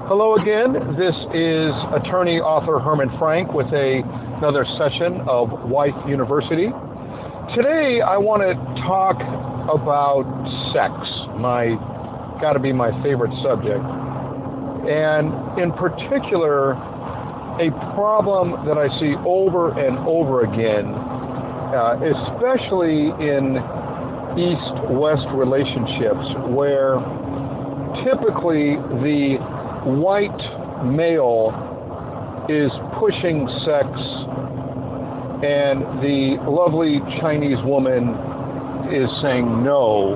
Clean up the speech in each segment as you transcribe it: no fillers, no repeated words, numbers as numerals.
Hello again. This is attorney author Herman Franck with another session of Wife University. Today I want to talk about sex. Got to be my favorite subject. And in particular, a problem that I see over and over again, especially in East-West relationships, where typically the white male is pushing sex and the lovely Chinese woman is saying no.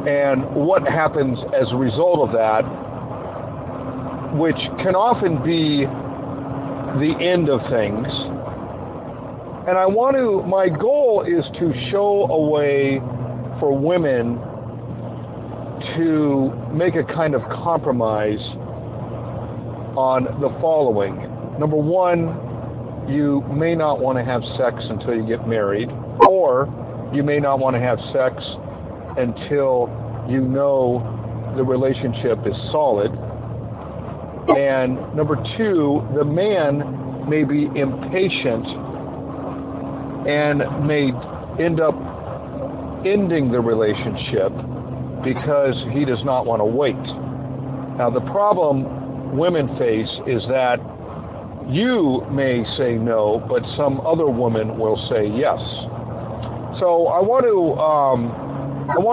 And what happens as a result of that, which can often be the end of things. And my goal is to show a way for women to make a kind of compromise on the following. Number one, you may not want to have sex until you get married, or you may not want to have sex until you know the relationship is solid. And number two, the man may be impatient and may end up ending the relationship because he does not want to wait. Now, the problem women face is that you may say no, but some other woman will say yes. So I want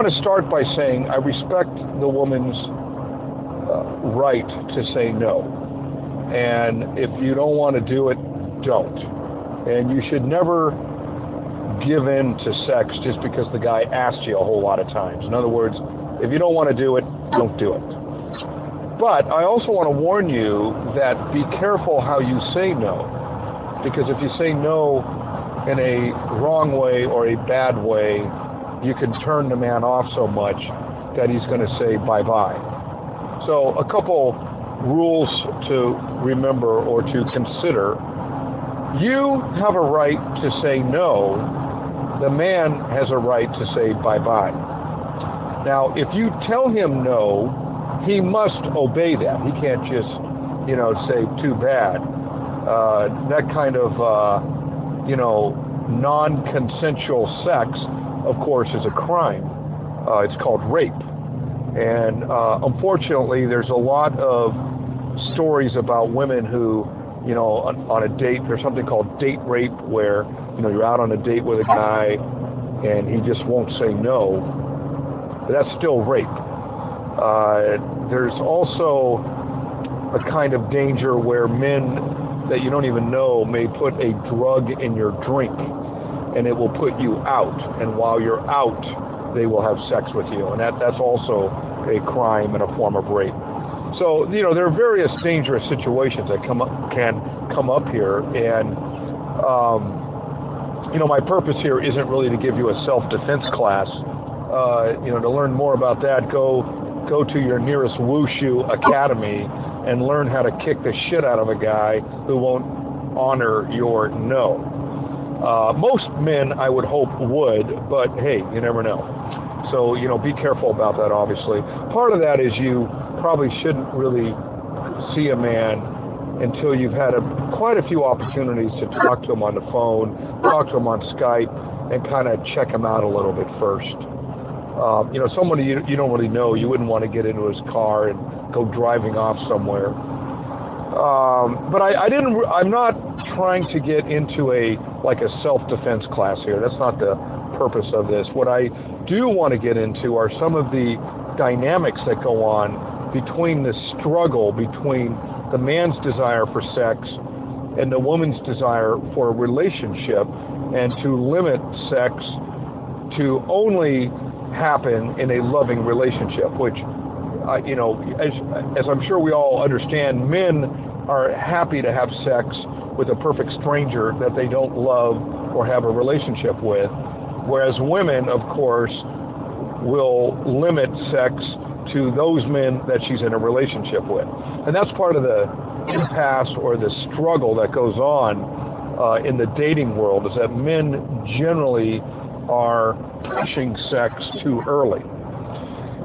to start by saying I respect the woman's right to say no. And if you don't want to do it, don't. And you should never give in to sex just because the guy asked you a whole lot of times. In other words, if you don't want to do it, don't do it. But I also want to warn you that be careful how you say no. Because if you say no in a wrong way or a bad way, you can turn the man off so much that he's going to say bye-bye. So a couple rules to remember or to consider. You have a right to say no. The man has a right to say bye-bye. Now, if you tell him no, he must obey that. He can't just, say too bad. That kind of, non-consensual sex, of course, is a crime. It's called rape. And unfortunately, there's a lot of stories about women who, on a date, there's something called date rape, where, you're out on a date with a guy and he just won't say no. That's still rape. There's also a kind of danger where men that you don't even know may put a drug in your drink and it will put you out. And while you're out, they will have sex with you. And that's also a crime and a form of rape. So, there are various dangerous situations that can come up here. And, my purpose here isn't really to give you a self-defense class. To learn more about that, go to your nearest wushu academy and learn how to kick the shit out of a guy who won't honor your no. Most men, I would hope, would, but hey, you never know. So, be careful about that, obviously. Part of that is you probably shouldn't really see a man until you've had quite a few opportunities to talk to him on the phone, talk to him on Skype, and kind of check him out a little bit first. Somebody you don't really know, you wouldn't want to get into his car and go driving off somewhere. But I'm not trying to get into a self-defense class here. That's not the purpose of this. What I do want to get into are some of the dynamics that go on between the struggle between the man's desire for sex and the woman's desire for a relationship, and to limit sex to only happen in a loving relationship, which, as I'm sure we all understand, men are happy to have sex with a perfect stranger that they don't love or have a relationship with, whereas women, of course, will limit sex to those men that she's in a relationship with. And that's part of the impasse or the struggle that goes on in the dating world, is that men generally are pushing sex too early.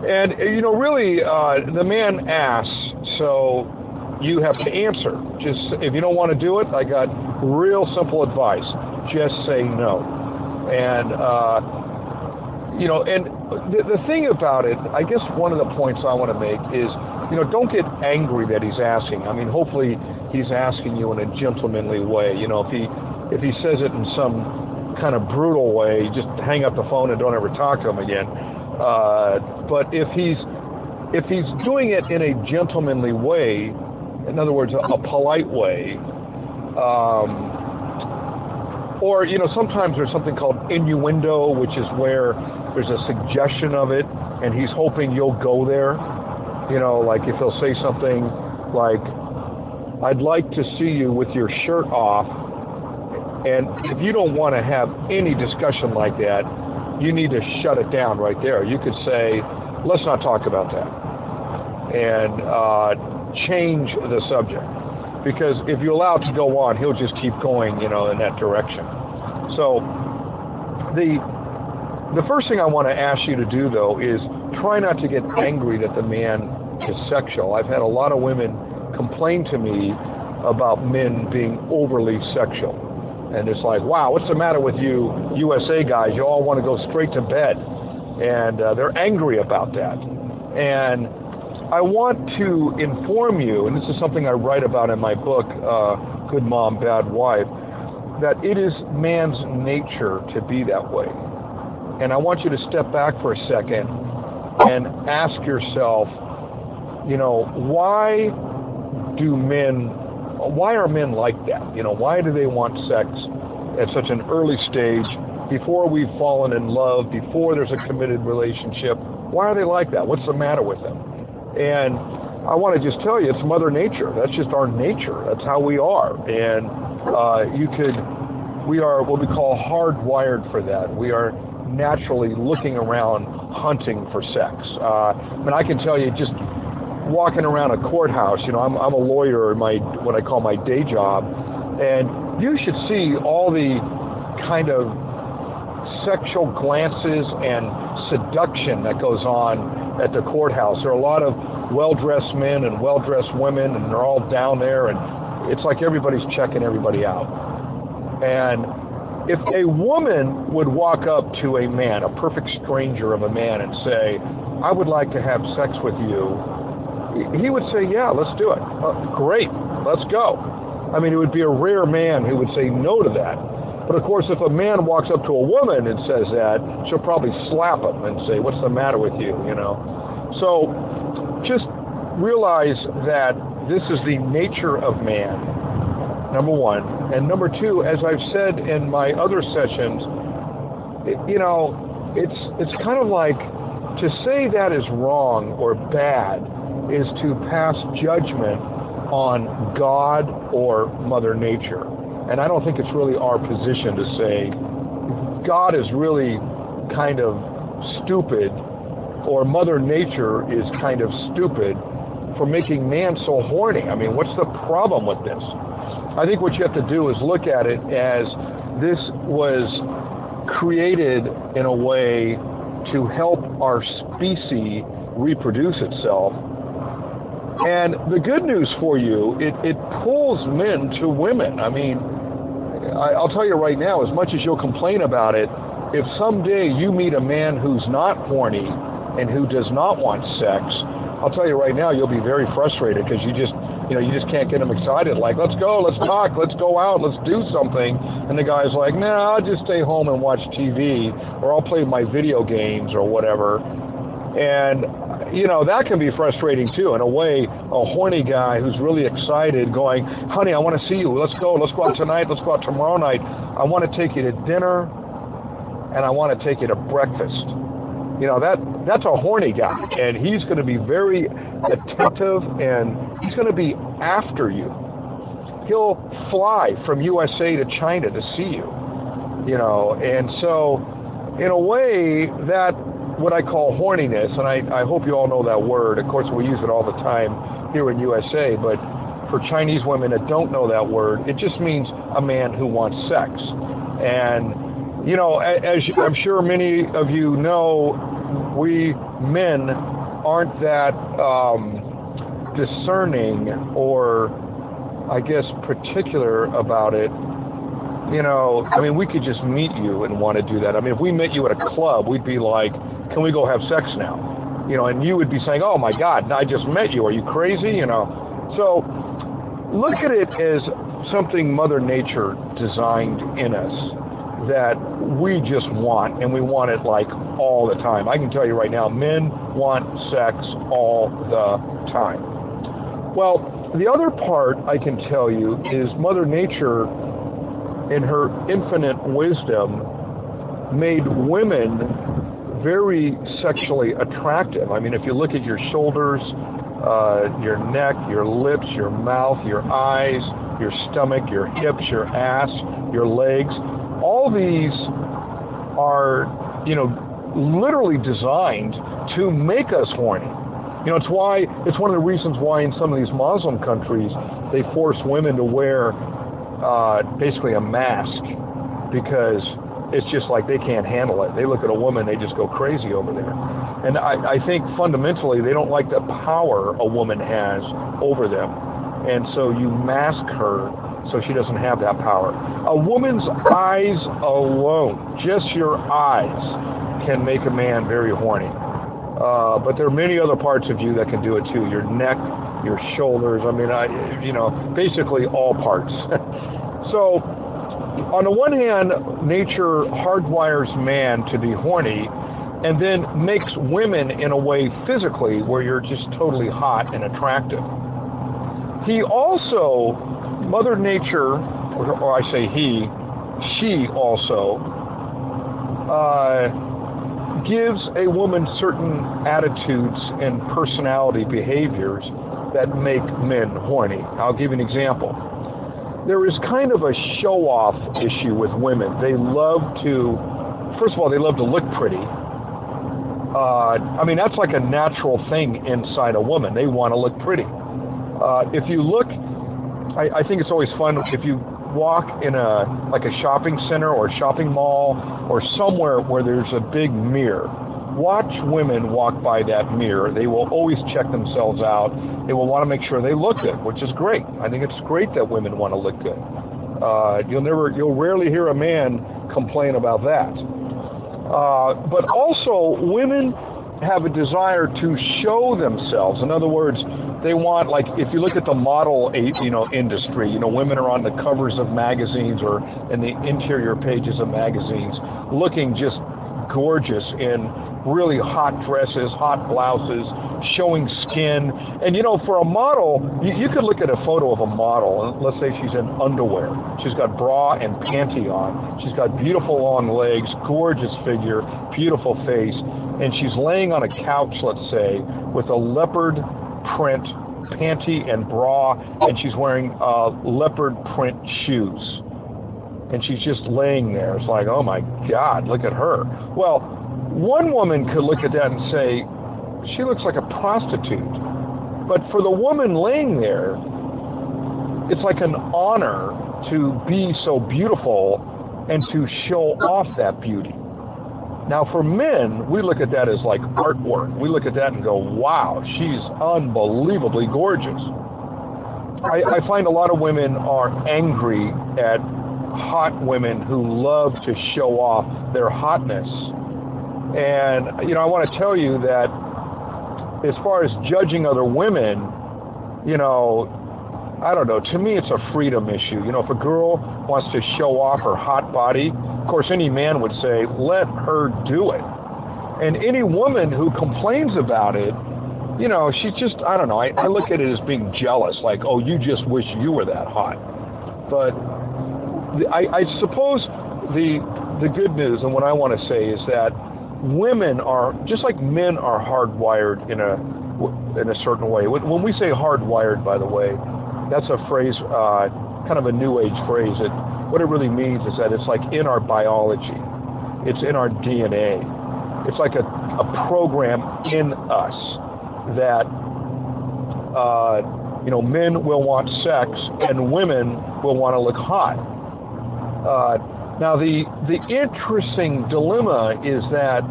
And, really, the man asks, so you have to answer. Just, if you don't want to do it, I got real simple advice. Just say no. And, and the thing about it, I guess one of the points I want to make is, don't get angry that he's asking. I mean, hopefully he's asking you in a gentlemanly way. If he says it in some kind of brutal way, just hang up the phone and don't ever talk to him again. But if he's doing it in a gentlemanly way, in other words, a polite way, or sometimes there's something called innuendo, which is where there's a suggestion of it, and he's hoping you'll go there. Like if he'll say something like, "I'd like to see you with your shirt off," and if you don't want to have any discussion like that, you need to shut it down right there. You could say, "Let's not talk about that," and change the subject. Because if you allow it to go on, he'll just keep going, in that direction. So the first thing I want to ask you to do, though, is try not to get angry that the man is sexual. I've had a lot of women complain to me about men being overly sexual. And it's like, wow, what's the matter with you USA guys? You all want to go straight to bed. And they're angry about that. And I want to inform you, and this is something I write about in my book, Good Mom, Bad Wife, that it is man's nature to be that way. And I want you to step back for a second and ask yourself, why are men like that? Why do they want sex at such an early stage, before we've fallen in love, before there's a committed relationship? Why are they like that? What's the matter with them? And I want to just tell you, it's Mother Nature. That's just our nature. That's how we are. And we are what we call hardwired for that. We are naturally looking around, hunting for sex. I can tell you, just walking around a courthouse, I'm a lawyer in what I call my day job, and you should see all the kind of sexual glances and seduction that goes on at the courthouse. There are a lot of well-dressed men and well-dressed women, and they're all down there, and it's like everybody's checking everybody out. And if a woman would walk up to a man, a perfect stranger of a man, and say, "I would like to have sex with you," he would say, "Yeah, let's do it." Great, let's go. It would be a rare man who would say no to that. But of course, if a man walks up to a woman and says that, she'll probably slap him and say, "What's the matter with you?" So just realize that this is the nature of man, number one. And number two, as I've said in my other sessions, it's kind of like, to say that is wrong or bad is to pass judgment on God or Mother Nature. And I don't think it's really our position to say God is really kind of stupid, or Mother Nature is kind of stupid for making man so horny. What's the problem with this? I think what you have to do is look at it as this was created in a way to help our species reproduce itself. And the good news for you, it pulls men to women. I'll tell you right now, as much as you'll complain about it, if someday you meet a man who's not horny and who does not want sex, I'll tell you right now, you'll be very frustrated, because you just can't get him excited. Like, let's go, let's talk, let's go out, let's do something. And the guy's like, "Nah, I'll just stay home and watch TV, or I'll play my video games or whatever." And that can be frustrating too. In a way, a horny guy who's really excited going, "Honey, I want to see you. Let's go out tonight. Let's go out tomorrow night. I want to take you to dinner, and I want to take you to breakfast." That's a horny guy, and he's going to be very attentive, and he's going to be after you. He'll fly from USA to China to see you, and so in a way, that what I call horniness, and I hope you all know that word. Of course, we use it all the time here in USA, but for Chinese women that don't know that word, it just means a man who wants sex. And, as I'm sure many of you know, we men aren't that discerning or, I guess, particular about it, you know, I mean, we could just meet you and want to do that. I mean, if we met you at a club, we'd be like, can we go have sex now? You know, and you would be saying, oh my God, I just met you. Are you crazy? You know, so look at it as something Mother Nature designed in us that we just want, and we want it like all the time. I can tell you right now, men want sex all the time. Well, the other part I can tell you is Mother Nature, in her infinite wisdom, made women very sexually attractive. I mean, if you look at your shoulders, your neck, your lips, your mouth, your eyes, your stomach, your hips, your ass, your legs, all these are, you know, literally designed to make us horny. You know, it's one of the reasons why in some of these Muslim countries they force women to wear basically a mask, because it's just like they can't handle it. They look at a woman, they just go crazy over there. And I think fundamentally they don't like the power a woman has over them. And so you mask her so she doesn't have that power. A woman's eyes alone, just your eyes, can make a man very horny. But there are many other parts of you that can do it too. Your neck, your shoulders, I mean, you know, basically all parts. So, on the one hand, nature hardwires man to be horny, and then makes women in a way physically where you're just totally hot and attractive. He also, Mother Nature, or I say she also, gives a woman certain attitudes and personality behaviors that make men horny. I'll give you an example. There is kind of a show-off issue with women. They love to, first of all, they love to look pretty. I mean, that's like a natural thing inside a woman. They want to look pretty. If you look, I think it's always fun if you walk in like a shopping center or a shopping mall or somewhere where there's a big mirror. Watch women walk by that mirror. They will always check themselves out. They will want to make sure they look good, which is great. I think it's great that women want to look good. You'll rarely hear a man complain about that. But also, women have a desire to show themselves. In other words, they want, like, if you look at the model, industry, women are on the covers of magazines or in the interior pages of magazines, looking just gorgeous in really hot dresses, hot blouses, showing skin. And for a model, you could look at a photo of a model, and let's say she's in underwear. She's got bra and panty on. She's got beautiful long legs, gorgeous figure, beautiful face, and she's laying on a couch, let's say, with a leopard print panty and bra, and she's wearing leopard print shoes. And she's just laying there. It's like, oh my God, look at her. Well, one woman could look at that and say, she looks like a prostitute. But for the woman laying there, it's like an honor to be so beautiful and to show off that beauty. Now for men, we look at that as like artwork. We look at that and go, wow, she's unbelievably gorgeous. I find a lot of women are angry at hot women who love to show off their hotness. And, I want to tell you that as far as judging other women, I don't know, to me it's a freedom issue. If a girl wants to show off her hot body, of course any man would say, let her do it. And any woman who complains about it, she's just, I don't know, I look at it as being jealous, like, oh, you just wish you were that hot. But I suppose the good news, and what I want to say, is that women are, just like men are hardwired in a certain way. When we say hardwired, by the way, that's a phrase, kind of a new age phrase. What it really means is that it's like in our biology. It's in our DNA. It's like a program in us that, men will want sex and women will want to look hot. Now, the interesting dilemma is that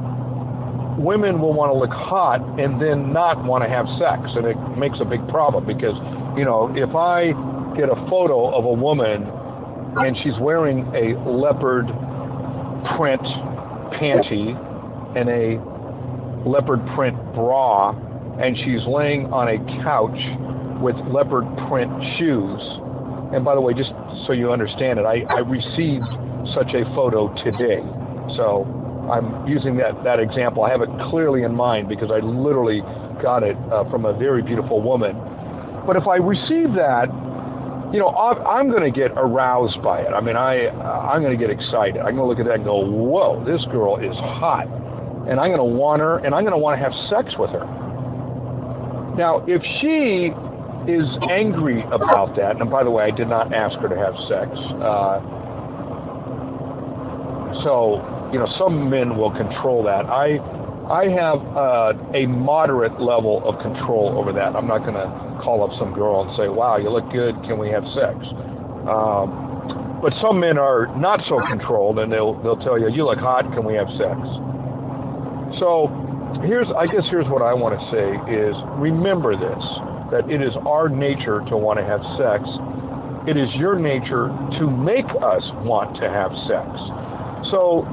women will want to look hot and then not want to have sex, and it makes a big problem because, you know, if I get a photo of a woman and she's wearing a leopard print panty and a leopard print bra, and she's laying on a couch with leopard print shoes, and by the way, just so you understand it, I received such a photo today, so I'm using that example. I have it clearly in mind because I literally got it from a very beautiful woman. But if I receive that, you know, I'm going to get aroused by it. I mean, I'm going to get excited. I'm going to look at that and go, whoa, this girl is hot. And I'm going to want her, and I'm going to want to have sex with her. Now, if she is angry about that, and by the way, I did not ask her to have sex. So, you know, some men will control that. I have a moderate level of control over that. I'm not going to call up some girl and say, wow, you look good, can we have sex? But some men are not so controlled, and they'll tell you, you look hot, can we have sex? So I guess here's what I want to say is, remember this, that it is our nature to want to have sex. It is your nature to make us want to have sex. So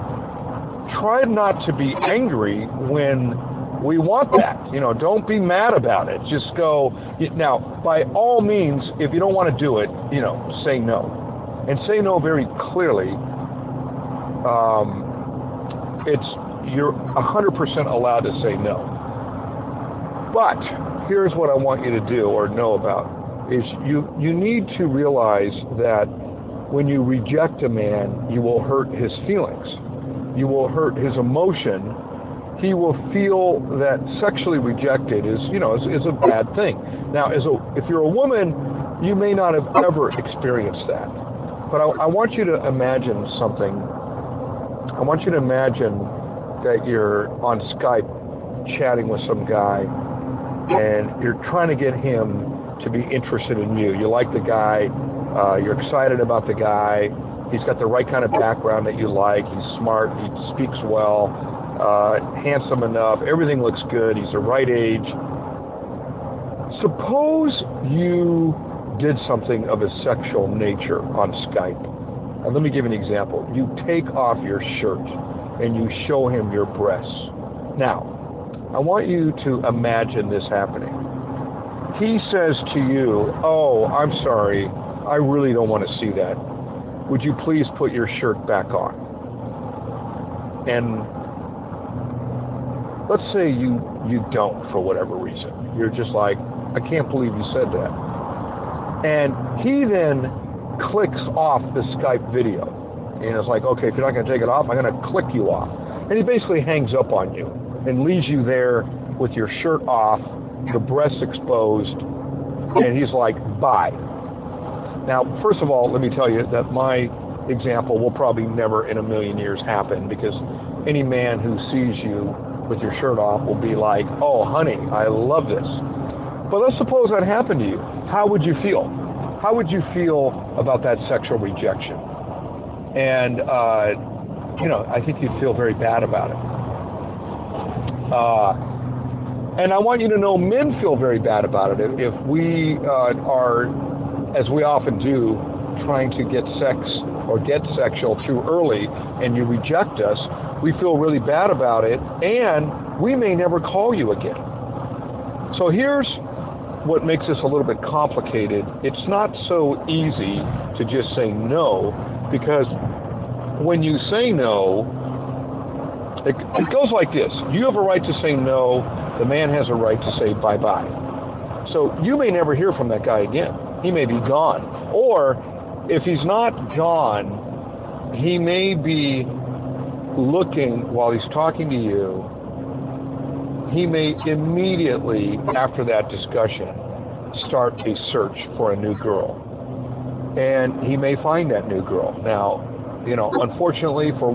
try not to be angry when we want that. You know, don't be mad about it. Just go. Now, by all means, if you don't want to do it, you know, say no. And say no very clearly. You're 100% allowed to say no. But here's what I want you to do or know about, is you need to realize that when you reject a man, you will hurt his feelings. You will hurt his emotion. He will feel that sexually rejected is a bad thing. Now, if you're a woman, you may not have ever experienced that. But I want you to imagine something. I want you to imagine that you're on Skype chatting with some guy, and you're trying to get him to be interested in you. You like the guy. You're excited about the guy. He's got the right kind of background that you like. He's smart. He speaks well. Handsome enough. Everything looks good. He's the right age. Suppose you did something of a sexual nature on Skype. Now, let me give you an example. You take off your shirt and you show him your breasts. Now, I want you to imagine this happening. He says to you, oh, I'm sorry, I really don't want to see that. Would you please put your shirt back on? And let's say you don't, for whatever reason. You're just like, I can't believe you said that. And he then clicks off the Skype video. And it's like, okay, if you're not going to take it off, I'm going to click you off. And he basically hangs up on you and leaves you there with your shirt off, your breasts exposed, and he's like, bye. Now, first of all, let me tell you that my example will probably never in a million years happen, because any man who sees you with your shirt off will be like, oh, honey, I love this. But let's suppose that happened to you. How would you feel? How would you feel about that sexual rejection? And, I think you'd feel very bad about it. And I want you to know men feel very bad about it. If we are, as we often do, trying to get sex or get sexual too early, and you reject us, we feel really bad about it, and we may never call you again. So here's what makes this a little bit complicated. It's not so easy to just say no, because when you say no, it goes like this. You have a right to say no. The man has a right to say bye-bye. So you may never hear from that guy again. He may be gone. Or if he's not gone, he may be looking while he's talking to you. He may immediately, after that discussion, start a search for a new girl. And he may find that new girl. Now, unfortunately for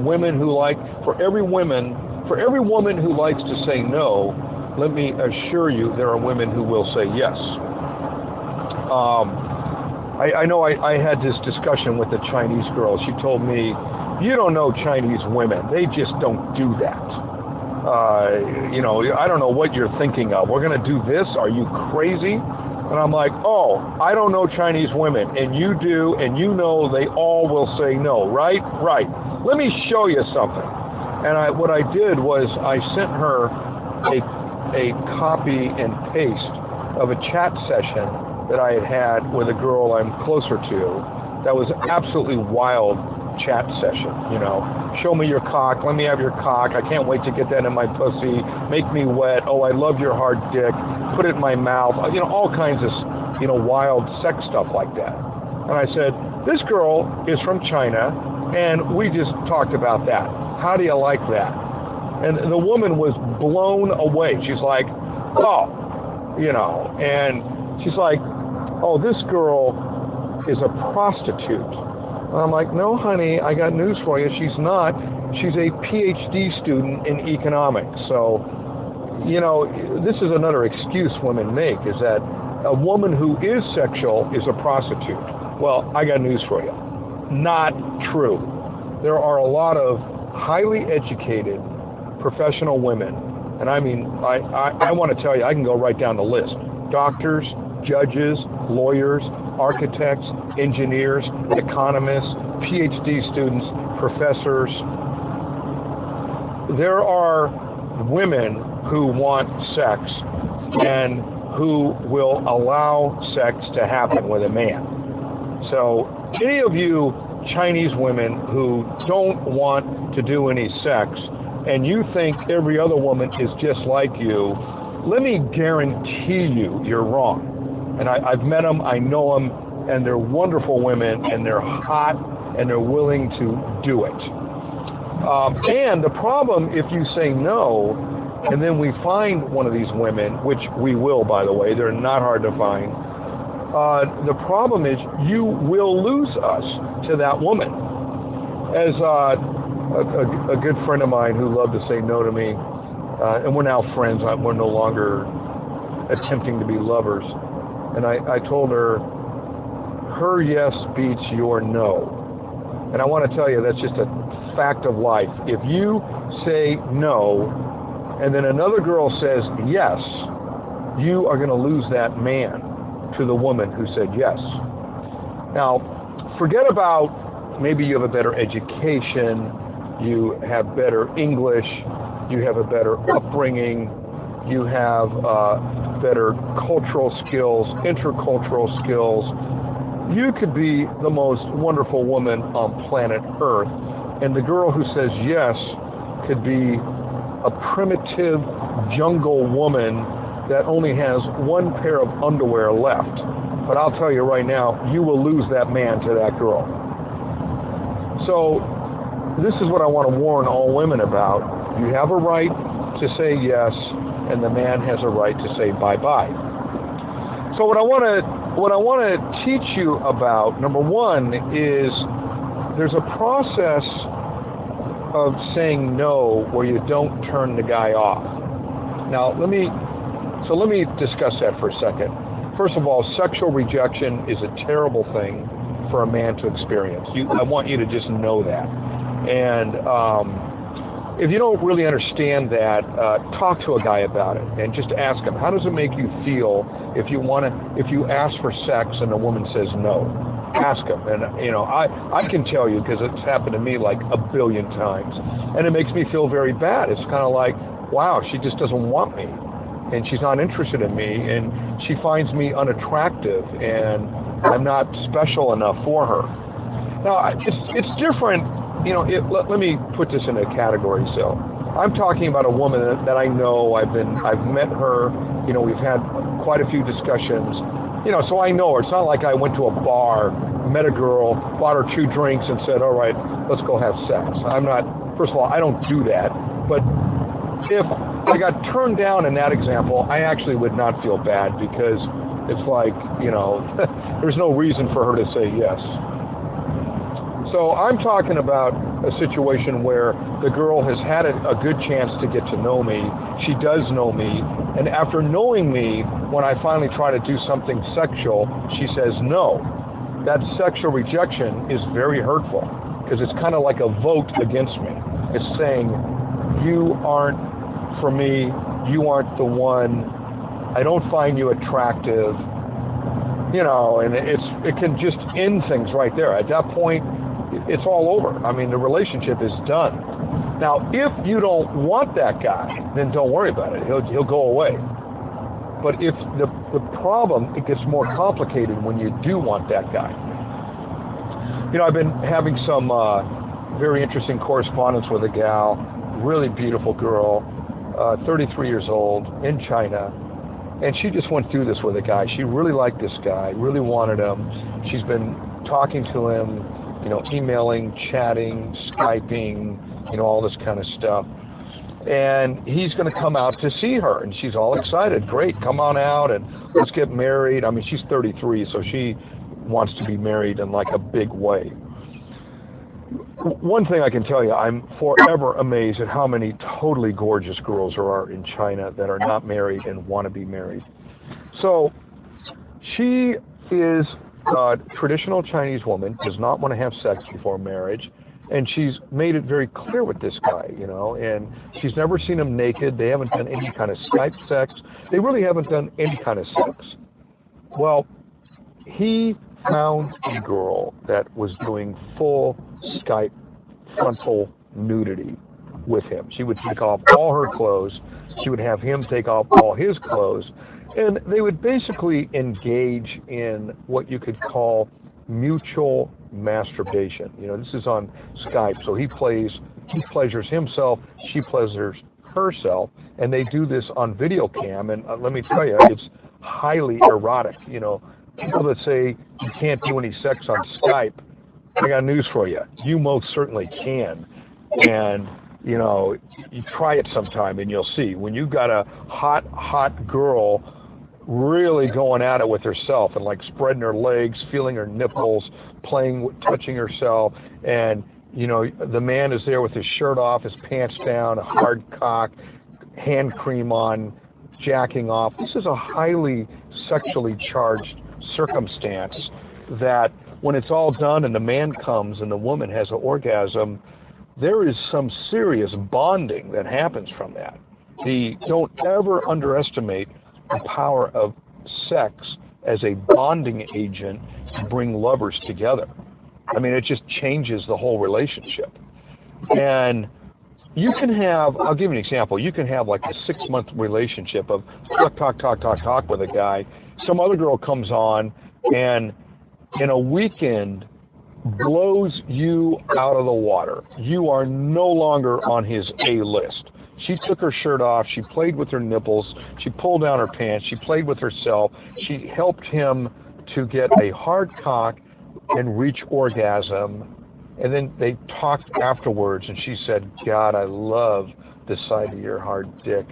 every woman who likes to say no, let me assure you there are women who will say yes. I know I had this discussion with a Chinese girl. She told me, you don't know Chinese women. They just don't do that. I don't know what you're thinking of. We're going to do this? Are you crazy? And I'm like, oh, I don't know Chinese women, and you do, and you know they all will say no, right? Right. Let me show you something. And what I did was I sent her a copy and paste of a chat session that I had with a girl I'm closer to. That was absolutely wild chat session, Show me your cock, let me have your cock, I can't wait to get that in my pussy, make me wet, oh, I love your hard dick, put it in my mouth, all kinds of, wild sex stuff like that. And I said, this girl is from China, and we just talked about that. How do you like that? And the woman was blown away. She's like, oh, and she's like, oh, this girl is a prostitute. And I'm like, no, honey, I got news for you. She's not. She's a PhD student in economics. So, this is another excuse women make, is that a woman who is sexual is a prostitute. Well, I got news for you. Not true. There are a lot of highly educated professional women, and I mean, I want to tell you, I can go right down the list. Doctors, judges, lawyers, architects, engineers, economists, PhD students, professors. There are women who want sex and who will allow sex to happen with a man. So any of you Chinese women who don't want to do any sex and you think every other woman is just like you, let me guarantee you're wrong. And I've met them, I know them, and they're wonderful women, and they're hot, and they're willing to do it. And the problem, if you say no, and then we find one of these women, which we will, by the way, they're not hard to find, the problem is you will lose us to that woman. As a good friend of mine who loved to say no to me, and we're now friends, we're no longer attempting to be lovers, and I told her yes beats your no. And I want to tell you, that's just a fact of life. If you say no, and then another girl says yes, you are going to lose that man to the woman who said yes. Now, forget about maybe you have a better education, you have better English, you have a better upbringing, you have better cultural skills, intercultural skills. You could be the most wonderful woman on planet Earth, and the girl who says yes could be a primitive jungle woman that only has one pair of underwear left. But I'll tell you right now, you will lose that man to that girl. So this is what I want to warn all women about. You have a right to say yes, and the man has a right to say bye-bye. So what I want to teach you about, number one, is there's a process of saying no where you don't turn the guy off. Now, let me discuss that for a second. First of all, sexual rejection is a terrible thing for a man to experience. I want you to just know that. And if you don't really understand that, talk to a guy about it and just ask him, how does it make you feel if you ask for sex and a woman says no? Ask him. And I can tell you, because it's happened to me like a billion times, and it makes me feel very bad. It's kind of like, wow, she just doesn't want me, and she's not interested in me, and she finds me unattractive, and I'm not special enough for her. Now, it's different. Let me put this in a category. So I'm talking about a woman that I know. I've met her. We've had quite a few discussions. So I know her. It's not like I went to a bar, met a girl, bought her 2 drinks, and said, all right, let's go have sex. First of all, I don't do that. But if I got turned down in that example, I actually would not feel bad, because it's like, there's no reason for her to say yes. So I'm talking about a situation where the girl has had a good chance to get to know me. She does know me. And after knowing me, when I finally try to do something sexual, she says no. That sexual rejection is very hurtful, because it's kind of like a vote against me. It's saying, you aren't for me, you aren't the one, I don't find you attractive, you know, and it can just end things right there. At that point, it's all over. I mean, the relationship is done. Now, if you don't want that guy, then don't worry about it. He'll go away. But if the problem, it gets more complicated when you do want that guy. You know, I've been having some very interesting correspondence with a gal, really beautiful girl, 33 years old, in China, and she just went through this with a guy. She really liked this guy, really wanted him. She's been talking to him, you know, emailing, chatting, Skyping, you know, all this kind of stuff. And he's going to come out to see her, and she's all excited. Great, come on out and let's get married. I mean, she's 33, so she wants to be married in like a big way. One thing I can tell you, I'm forever amazed at how many totally gorgeous girls there are in China that are not married and want to be married. So she is a traditional Chinese woman, does not want to have sex before marriage, and she's made it very clear with this guy, you know, and she's never seen him naked. They haven't done any kind of Skype sex. They really haven't done any kind of sex. Well, he found a girl that was doing full Skype frontal nudity with him. She would take off all her clothes. She would have him take off all his clothes. And they would basically engage in what you could call mutual masturbation. You know, this is on Skype. So he pleasures himself, she pleasures herself, and they do this on video cam. And let me tell you, it's highly erotic. You know, people that say you can't do any sex on Skype, I got news for you. You most certainly can. And, you know, you try it sometime and you'll see. When you've got a hot girl really going at it with herself and like spreading her legs, feeling her nipples, touching herself, and, you know, the man is there with his shirt off, his pants down, a hard cock, hand cream on, jacking off. This is a highly sexually charged circumstance that when it's all done and the man comes and the woman has an orgasm, there is some serious bonding that happens from that. Don't ever underestimate the power of sex as a bonding agent to bring lovers together. I mean, it just changes the whole relationship. And you can have, I'll give you an example, you can have like a 6-month relationship of talk with a guy. Some other girl comes on and in a weekend blows you out of the water. You are no longer on his A list. She took her shirt off, she played with her nipples, she pulled down her pants, she played with herself, she helped him to get a hard cock and reach orgasm, and then they talked afterwards and she said, God, I love the side of your hard dick.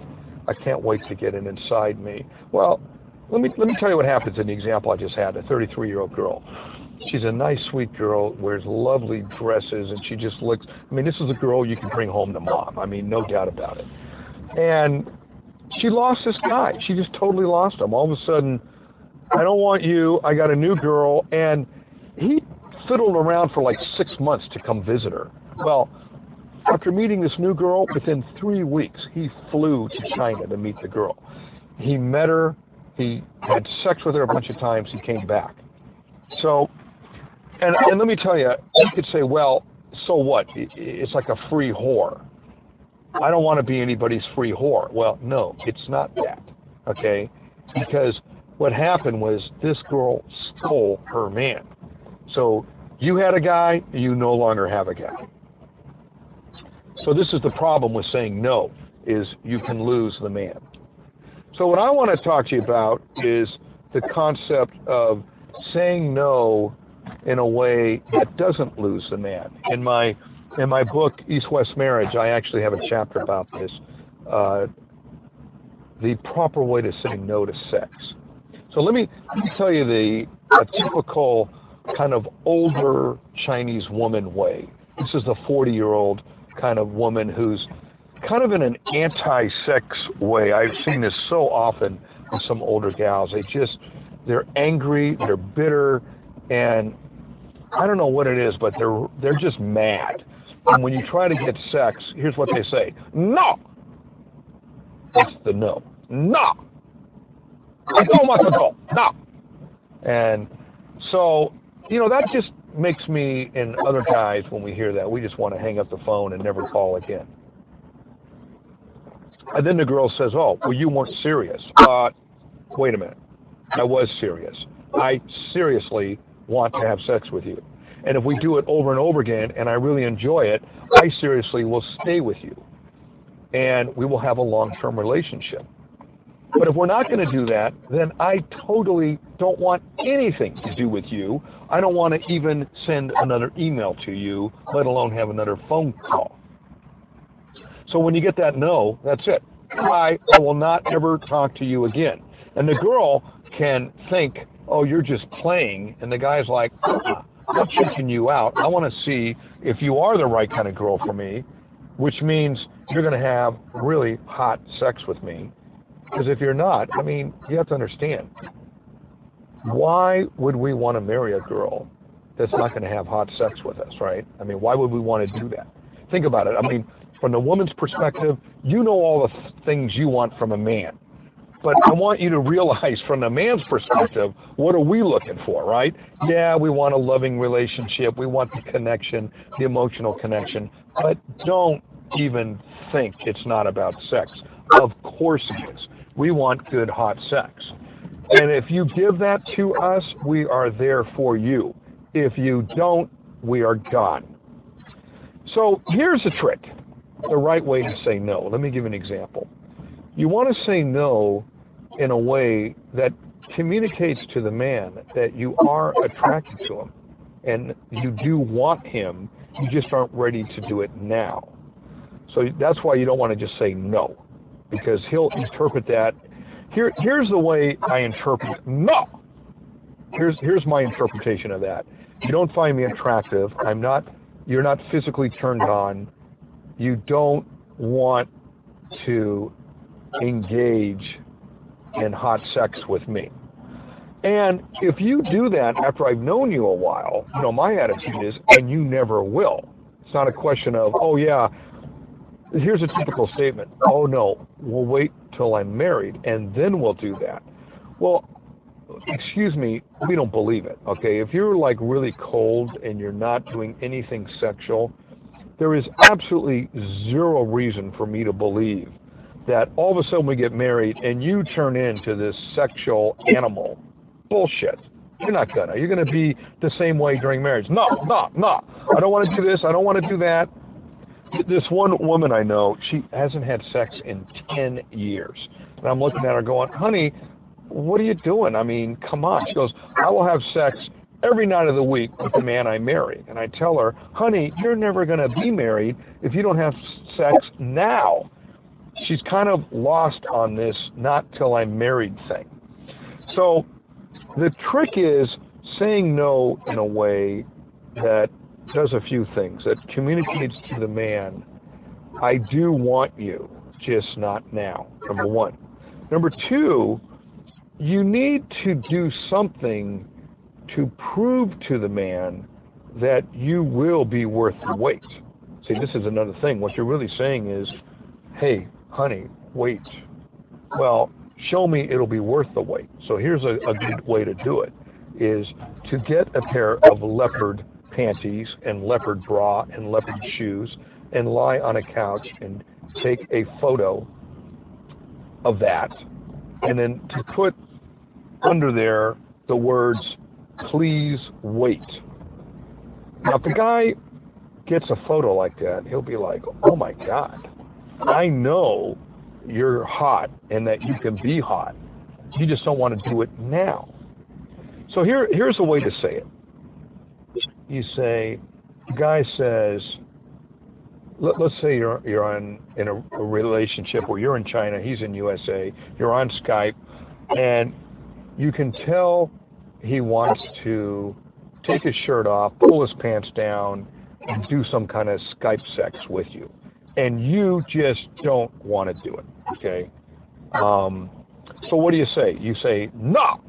I can't wait to get it inside me. Well, let me tell you what happens in the example I just had, a 33-year-old girl. She's a nice, sweet girl, wears lovely dresses, and she just looks, I mean, this is a girl you can bring home to mom. I mean, no doubt about it. And she lost this guy. She just totally lost him. All of a sudden, I don't want you, I got a new girl, and he fiddled around for like 6 months to come visit her. Well, after meeting this new girl, within 3 weeks, he flew to China to meet the girl. He met her, he had sex with her a bunch of times, he came back. So, and let me tell you, you could say, well, so what? It's like a free whore. I don't want to be anybody's free whore. Well, no, it's not that, okay? Because what happened was this girl stole her man. So you had a guy, you no longer have a guy. So this is the problem with saying no, is you can lose the man. So what I want to talk to you about is the concept of saying no in a way that doesn't lose the man. In my book, East-West Marriage, I actually have a chapter about this, the proper way to say no to sex. So let me tell you a typical kind of older Chinese woman way. This is the 40-year-old kind of woman who's kind of in an anti-sex way. I've seen this so often with some older gals. They're angry, they're bitter, and I don't know what it is, but they're just mad. And when you try to get sex, here's what they say: no. That's the no. No! I don't want to go. No! And so, that just makes me and other guys, when we hear that, we just want to hang up the phone and never call again. And then the girl says, oh, well, you weren't serious. Wait a minute. I was serious. I seriously want to have sex with you. And if we do it over and over again and I really enjoy it, I seriously will stay with you. And we will have a long-term relationship. But if we're not going to do that, then I totally don't want anything to do with you. I don't want to even send another email to you, let alone have another phone call. So when you get that no, that's it. I will not ever talk to you again. And the girl can think, oh, you're just playing. And the guy's like, I'm checking you out. I want to see if you are the right kind of girl for me, which means you're going to have really hot sex with me. Because if you're not, you have to understand, why would we want to marry a girl that's not going to have hot sex with us, right? Why would we want to do that? Think about it. From the woman's perspective, you know all the things you want from a man. But I want you to realize from the man's perspective, what are we looking for, right? Yeah, we want a loving relationship. We want the connection, the emotional connection. But don't even think it's not about sex. Of course it is. We want good, hot sex. And if you give that to us, we are there for you. If you don't, we are gone. So here's the trick, the right way to say no. Let me give you an example. You want to say no in a way that communicates to the man that you are attracted to him and you do want him, you just aren't ready to do it now. So that's why you don't want to just say no, because he'll interpret that. Here's the way I interpret no. Here's my interpretation of that. You don't find me attractive. You're not physically turned on. You don't want to engage in hot sex with me. And if you do that after I've known you a while, my attitude is, and you never will. It's not a question of, oh yeah, here's a typical statement. Oh no, we'll wait till I'm married and then we'll do that. Well, excuse me, we don't believe it, okay? If you're like really cold and you're not doing anything sexual, there is absolutely zero reason for me to believe that all of a sudden we get married and you turn into this sexual animal. Bullshit. You're not gonna. You're gonna be the same way during marriage. No. I don't want to do this. I don't want to do that. This one woman I know, she hasn't had sex in 10 years. And I'm looking at her going, honey, what are you doing? Come on. She goes, I will have sex every night of the week with the man I marry. And I tell her, honey, you're never going to be married if you don't have sex now. She's kind of lost on this not till I'm married thing. So the trick is saying no in a way that does a few things, that communicates to the man, I do want you, just not now, number one. Number two, you need to do something to prove to the man that you will be worth the wait. See, this is another thing. What you're really saying is, hey, honey, wait. Well, show me it'll be worth the wait. So here's a good way to do it, is to get a pair of leopard panties and leopard bra and leopard shoes and lie on a couch and take a photo of that, and then to put under there the words, please wait. Now, if the guy gets a photo like that, he'll be like, oh my God, I know you're hot and that you can be hot. You just don't want to do it now. So here's a way to say it. You say, the guy says, let's say you're in a relationship where you're in China, he's in USA, you're on Skype, and you can tell he wants to take his shirt off, pull his pants down, and do some kind of Skype sex with you. And you just don't want to do it, okay? So what do you say? You say, no!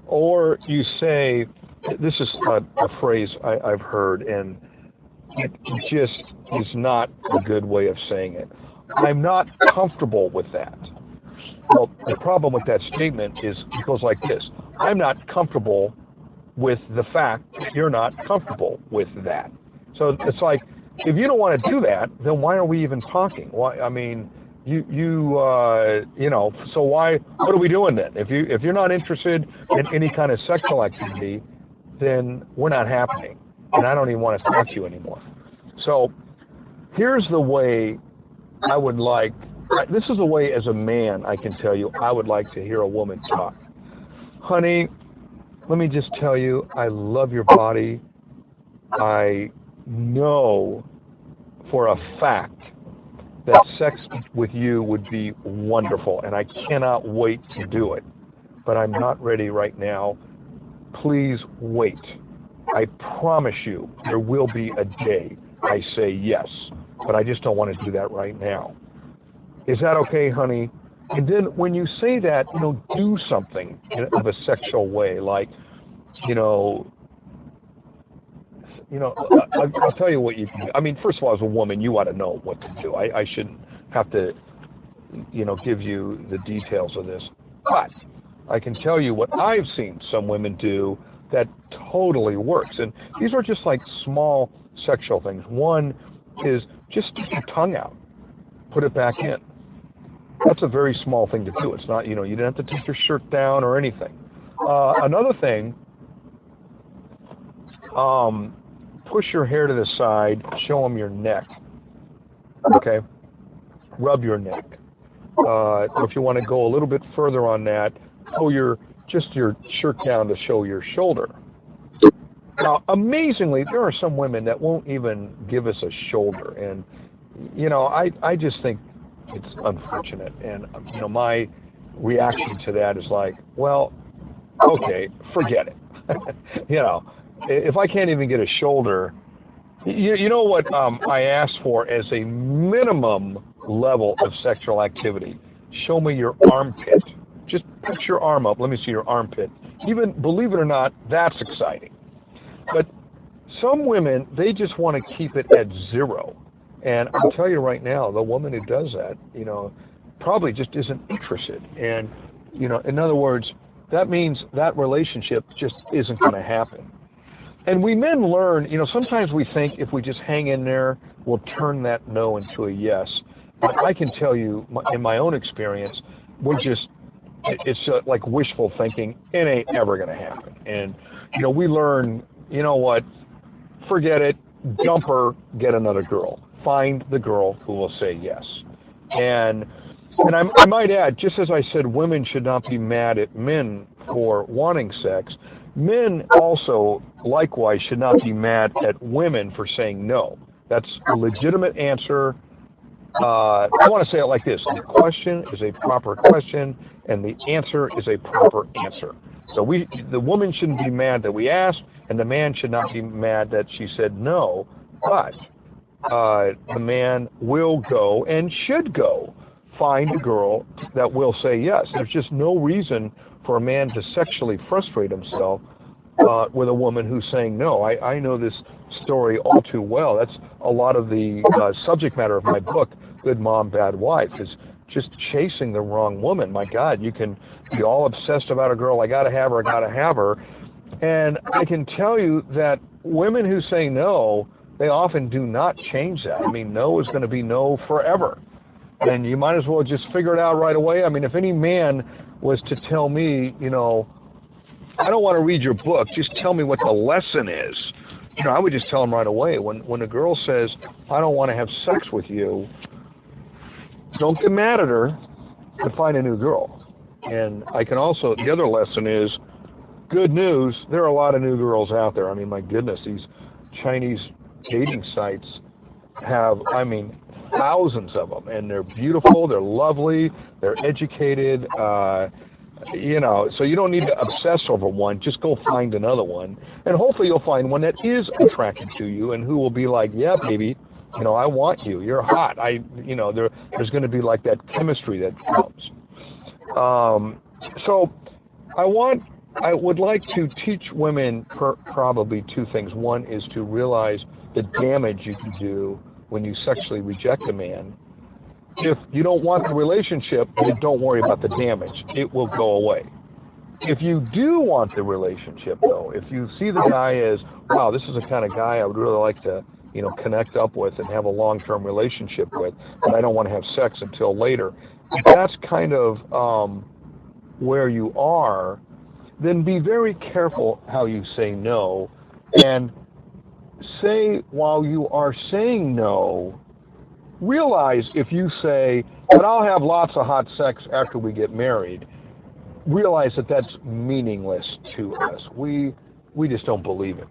Or you say, this is a phrase I've heard, and it just is not a good way of saying it. I'm not comfortable with that. Well, the problem with that statement is it goes like this. I'm not comfortable with the fact that you're not comfortable with that. So it's like, if you don't want to do that, then why are we even talking? Why? I mean, so why? What are we doing then? If you're not interested in any kind of sexual activity, then we're not happening, and I don't even want to talk to you anymore. So here's the way I would like. This is the way, as a man, I can tell you, I would like to hear a woman talk. Honey, let me just tell you, I love your body. I know for a fact that sex with you would be wonderful, and I cannot wait to do it. But I'm not ready right now. Please wait. I promise you there will be a day I say yes, but I just don't want to do that right now. Is that okay, honey? And then when you say that, do something of a sexual way, like, I'll tell you what you can do. I mean, first of all, as a woman, you ought to know what to do. I shouldn't have to, give you the details of this. But I can tell you what I've seen some women do that totally works. And these are just like small sexual things. One is just stick your tongue out. Put it back in. That's a very small thing to do. It's not, you don't have to take your shirt down or anything. Another thing, push your hair to the side, show them your neck, okay? Rub your neck. If you want to go a little bit further on that, pull your shirt down to show your shoulder. Now, amazingly, there are some women that won't even give us a shoulder, and, I just think it's unfortunate, and, my reaction to that is like, well, okay, forget it. If I can't even get a shoulder, you know what I ask for as a minimum level of sexual activity? Show me your armpit. Just put your arm up. Let me see your armpit. Even, believe it or not, that's exciting. But some women, they just want to keep it at zero. And I'll tell you right now, the woman who does that, probably just isn't interested. And, in other words, that means that relationship just isn't going to happen. And we men learn, sometimes we think if we just hang in there, we'll turn that no into a yes. But I can tell you, in my own experience, it's like wishful thinking. It ain't ever going to happen. And, we learn, forget it, dump her, get another girl. Find the girl who will say yes. And I might add, just as I said, women should not be mad at men for wanting sex. Men also, likewise, should not be mad at women for saying no. That's a legitimate answer. I want to say it like this. The question is a proper question, and the answer is a proper answer. So the woman shouldn't be mad that we asked, and the man should not be mad that she said no, but the man will go and should go find a girl that will say yes. There's just no reason for a man to sexually frustrate himself with a woman who's saying no. I know this story all too well. That's a lot of the subject matter of my book, Good Mom, Bad Wife, is just chasing the wrong woman. My God, you can be all obsessed about a girl. I got to have her. And I can tell you that women who say no, they often do not change that. I mean, no is going to be no forever. And you might as well just figure it out right away. I mean, if any man was to tell me, I don't want to read your book, just tell me what the lesson is, I would just tell him right away. When a girl says, I don't want to have sex with you, don't get mad at her and find a new girl. And I can also, the other lesson is, good news, there are a lot of new girls out there. I mean, my goodness, these Chinese dating sites have, thousands of them, and they're beautiful, they're lovely, they're educated, so you don't need to obsess over one, just go find another one, and hopefully you'll find one that is attracted to you and who will be like, yeah, baby, I want you, you're hot, there's going to be like that chemistry that comes. So I would like to teach women probably two things. One is to realize the damage you can do when you sexually reject a man. If you don't want the relationship, then don't worry about the damage. It will go away. If you do want the relationship, though, if you see the guy as, wow, this is the kind of guy I would really like to, connect up with and have a long-term relationship with, but I don't want to have sex until later, if that's kind of where you are, then be very careful how you say no, and say while you are saying no, realize if you say, but I'll have lots of hot sex after we get married, realize that that's meaningless to us. We just don't believe it.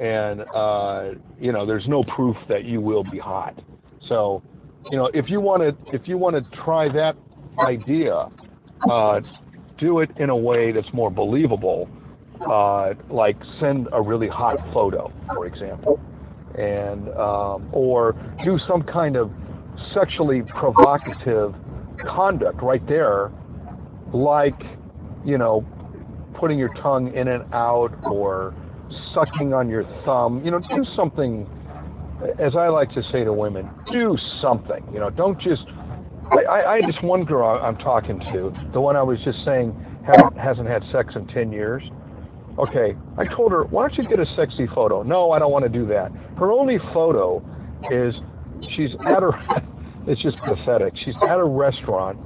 And, there's no proof that you will be hot. So, if you want to try that idea, do it in a way that's more believable, like send a really hot photo, for example, and or do some kind of sexually provocative conduct right there, like, putting your tongue in and out or sucking on your thumb. Do something, as I like to say to women, do something. Don't just, I just one girl I'm talking to, the one I was just saying hasn't had sex in 10 years. Okay, I told her, why don't you get a sexy photo? No, I don't want to do that. Her only photo is she's at her, it's just pathetic. She's at a restaurant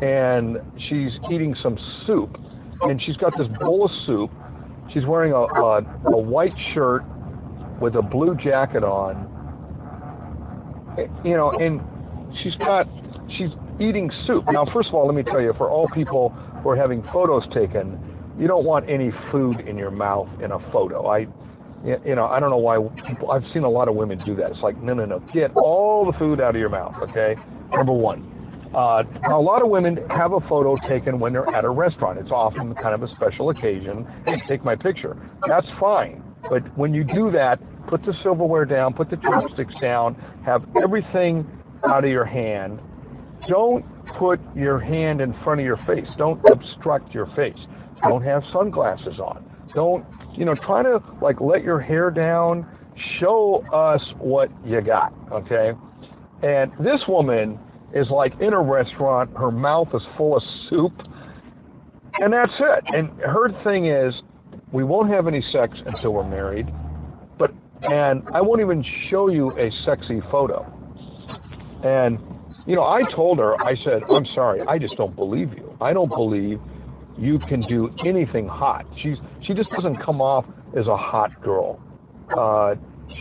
and she's eating some soup, and she's got this bowl of soup. She's wearing a white shirt with a blue jacket on, and she's eating soup. Now, first of all, let me tell you, for all people who are having photos taken, you don't want any food in your mouth in a photo. I don't know why I've seen a lot of women do that. It's like, no, get all the food out of your mouth, okay? Number one. Now, a lot of women have a photo taken when they're at a restaurant. It's often kind of a special occasion. Hey, take my picture. That's fine. But when you do that, put the silverware down, put the chopsticks down, have everything out of your hand. Don't put your hand in front of your face. Don't obstruct your face. Don't have sunglasses on. Don't, try to let your hair down. Show us what you got, okay? And this woman is in a restaurant, her mouth is full of soup, and that's it. And her thing is, we won't have any sex until we're married, and I won't even show you a sexy photo. And, I told her, I said, I'm sorry, I just don't believe you. I don't believe you can do anything hot. She just doesn't come off as a hot girl.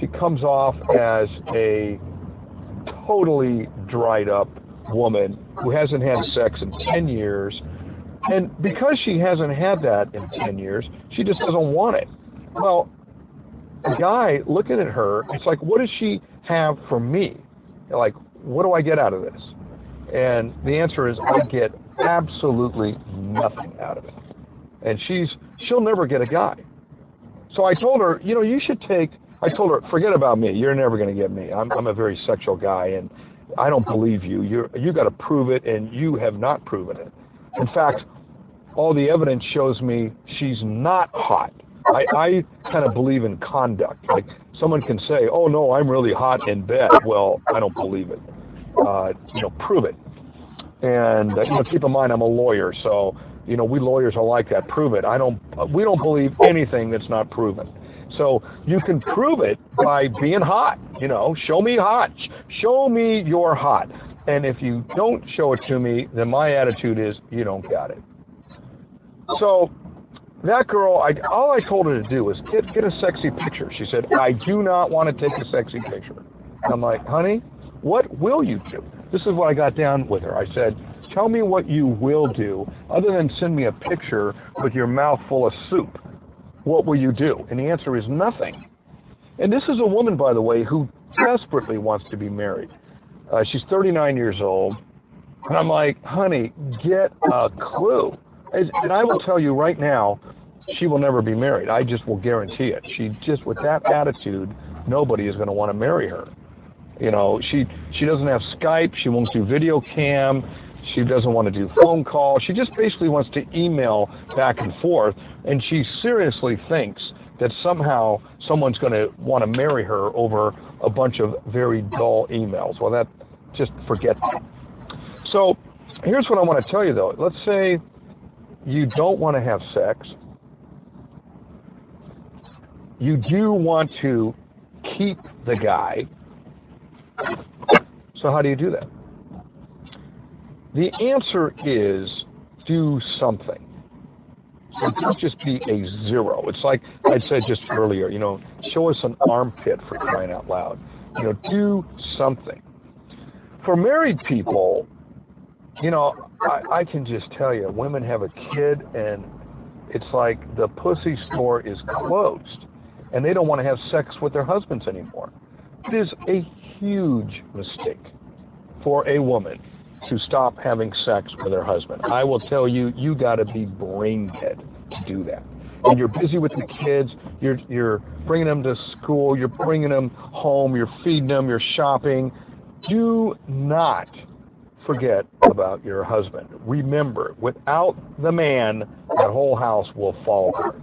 She comes off as a totally dried up woman who hasn't had sex in 10 years, and because she hasn't had that in 10 years, she just doesn't want it. Well, a guy looking at her, it's like, what does she have for me? What do I get out of this? And the answer is, I get absolutely nothing out of it. And she'll never get a guy. So I told her, I told her, forget about me. You're never going to get me. I'm a very sexual guy, and I don't believe you. You got to prove it, and you have not proven it. In fact, all the evidence shows me she's not hot. I kind of believe in conduct. Like, someone can say, oh, no, I'm really hot in bed. Well, I don't believe it. Prove it. And, keep in mind, I'm a lawyer, so, we lawyers are like that. Prove it. We don't believe anything that's not proven. So you can prove it by being hot. Show me hot. Show me you're hot. And if you don't show it to me, then my attitude is you don't got it. So that girl, all I told her to do was get a sexy picture. She said, I do not want to take a sexy picture. I'm like, honey, what will you do? This is what I got down with her. I said, tell me what you will do other than send me a picture with your mouth full of soup. What will you do? And the answer is nothing. And this is a woman, by the way, who desperately wants to be married. She's 39 years old. And I'm like, honey, get a clue. And I will tell you right now, she will never be married. I just will guarantee it. She just, with that attitude, nobody is going to want to marry her. She doesn't have Skype. She won't do video cam. She doesn't want to do phone calls. She just basically wants to email back and forth, and she seriously thinks that somehow someone's going to want to marry her over a bunch of very dull emails. Well, just forget that. So here's what I want to tell you, though. Let's say you don't want to have sex. You do want to keep the guy. So how do you do that? The answer is do something. So don't just be a zero. It's like I said just earlier, show us an armpit for crying out loud. Do something. For married people, I can just tell you, women have a kid and it's like the pussy store is closed and they don't want to have sex with their husbands anymore. It is a huge mistake for a woman to stop having sex with her husband. I will tell you, you got to be brain dead to do that. And you're busy with the kids, you're bringing them to school, you're bringing them home, you're feeding them, you're shopping. Do not forget about your husband. Remember, without the man, that whole house will fall apart.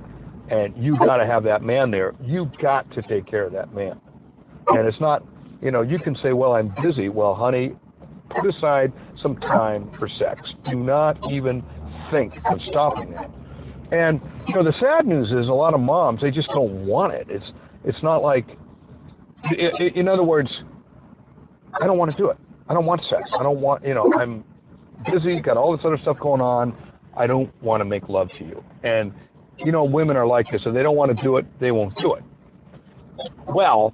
And you got to have that man there. You got to take care of that man. And it's not, you can say, well, I'm busy. Well, honey, put aside some time for sex. Do not even think of stopping that. And, the sad news is a lot of moms, they just don't want it. It's not like, in other words, I don't want to do it. I don't want sex. I don't want, I'm busy, got all this other stuff going on. I don't want to make love to you. And, women are like this. If they don't want to do it, they won't do it. Well,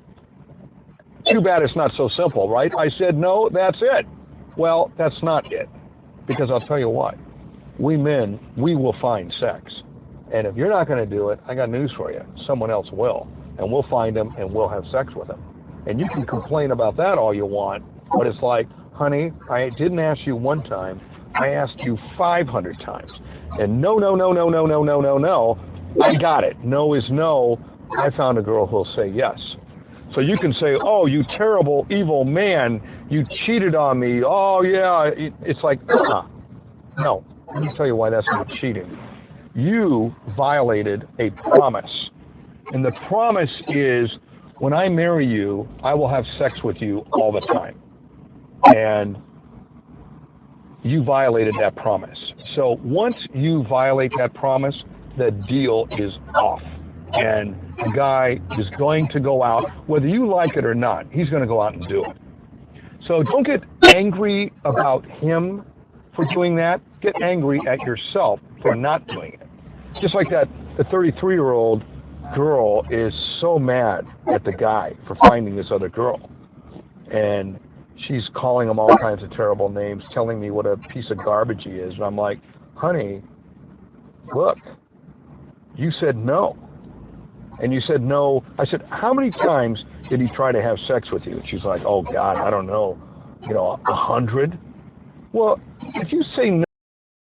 too bad it's not so simple, right? I said, no, that's it. Well, that's not it. Because I'll tell you why. We men, we will find sex. And if you're not going to do it, I got news for you. Someone else will. And we'll find them and we'll have sex with them. And you can complain about that all you want, but it's like, honey, I didn't ask you one time. I asked you 500 times. And no. I got it. No is no. I found a girl who'll say yes. So you can say, oh, you terrible, evil man. You cheated on me. Oh, yeah. It's like, no. Let me tell you why that's not cheating. You violated a promise. And the promise is, when I marry you, I will have sex with you all the time. And you violated that promise. So once you violate that promise, the deal is off. And the guy is going to go out, whether you like it or not, he's going to go out and do it. So don't get angry about him for doing that. Get angry at yourself for not doing it. Just like that, the 33-year-old girl is so mad at the guy for finding this other girl. And she's calling him all kinds of terrible names, telling me what a piece of garbage he is. And I'm like, honey, look, you said no. And you said no. I said, how many times did he try to have sex with you? And she's like, oh, God, I don't know, 100? Well, if you say no